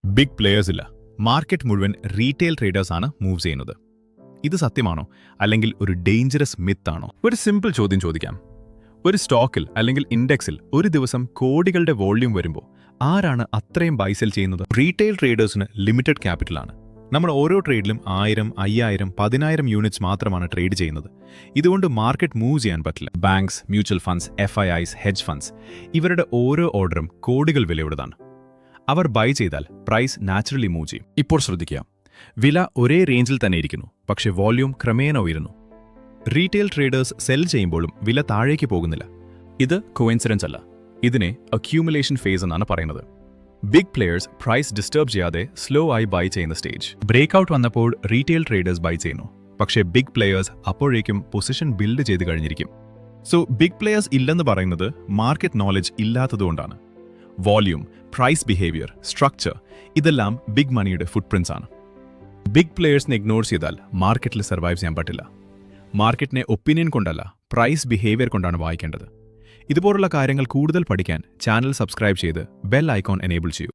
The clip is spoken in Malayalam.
ബിഗ് പ്ലേയേഴ്സ് ഇല്ല. മാർക്കറ്റ് മുഴുവൻ റീറ്റെയിൽ ട്രേഡേഴ്സ് ആണ് മൂവ് ചെയ്യുന്നത്. ഇത് സത്യമാണോ, അല്ലെങ്കിൽ ഒരു ഡേഞ്ചറസ് മിത്ത് ആണോ? ഒരു സിമ്പിൾ ചോദ്യം ചോദിക്കാം. ഒരു സ്റ്റോക്കിൽ അല്ലെങ്കിൽ ഇൻഡെക്സിൽ ഒരു ദിവസം കോടികളുടെ വോള്യൂം വരുമ്പോൾ ആരാണ് അത്രയും ബൈ സെൽ ചെയ്യുന്നത്? റീറ്റെയിൽ ട്രേഡേഴ്സിന് ലിമിറ്റഡ് ക്യാപിറ്റലാണ്. നമ്മൾ ഓരോ ട്രേഡിലും 1000, 5000, 10000 യൂണിറ്റ്സ് മാത്രമാണ് ട്രേഡ് ചെയ്യുന്നത്. ഇതുകൊണ്ട് മാർക്കറ്റ് മൂവ് ചെയ്യാൻ പറ്റില്ല. Banks, mutual funds, FIIs, hedge funds ഇവരുടെ ഓരോ ഓർഡറും കോടികൾ വിലയുള്ളതാണ്. അവർ ബൈ ചെയ്താൽ പ്രൈസ് നാച്ചുറലി മൂവ് ചെയ്യും. ഇപ്പോൾ ശ്രദ്ധിക്കുക, വില ഒരേ റേഞ്ചിൽ തന്നെ ഇരിക്കുന്നു, പക്ഷേ വോള്യൂം ക്രമേണ ഉയരുന്നു. റീറ്റെയിൽ ട്രേഡേഴ്സ് സെൽ ചെയ്യുമ്പോഴും വില താഴേക്ക് പോകുന്നില്ല. ഇത് കോയിൻസിഡൻസ് അല്ല, ഇതിനെ അക്യൂമുലേഷൻ ഫേസ് എന്നാണ് പറയുന്നത്. ബിഗ് പ്ലെയേഴ്സ് പ്രൈസ് ഡിസ്റ്റർബ് ചെയ്യാതെ സ്ലോ ആയി ബൈ ചെയ്യുന്ന സ്റ്റേജ്. ബ്രേക്ക്ഔട്ട് വന്നപ്പോൾ റീറ്റെയിൽ ട്രേഡേഴ്സ് ബൈ ചെയ്യുന്നു, പക്ഷേ ബിഗ് പ്ലെയേഴ്സ് അപ്പോഴേക്കും പൊസിഷൻ ബിൽഡ് ചെയ്ത് കഴിഞ്ഞിരിക്കും. സോ ബിഗ് പ്ലെയേഴ്സ് ഇല്ലെന്ന് പറയുന്നത് മാർക്കറ്റ് നോളജ് ഇല്ലാത്തതുകൊണ്ടാണ്. വോള്യൂം, പ്രൈസ് ബിഹേവിയർ, സ്ട്രക്ചർ ഇതെല്ലാം ബിഗ് മണിയുടെ ഫുട്പ്രിന്റ്സ് ആണ്. ബിഗ് പ്ലെയേഴ്സിനെ ഇഗ്നോർ ചെയ്താൽ മാർക്കറ്റിൽ സർവൈവ് ചെയ്യാൻ പറ്റില്ല. മാർക്കറ്റിനെ ഒപ്പീനിയൻ കൊണ്ടല്ല, പ്രൈസ് ബിഹേവിയർ കൊണ്ടാണ് വായിക്കേണ്ടത്. ഇതുപോലുള്ള കാര്യങ്ങൾ കൂടുതൽ പഠിക്കാൻ ചാനൽ സബ്സ്ക്രൈബ് ചെയ്ത് ബെൽ ഐക്കോൺ എനേബിൾ ചെയ്യൂ.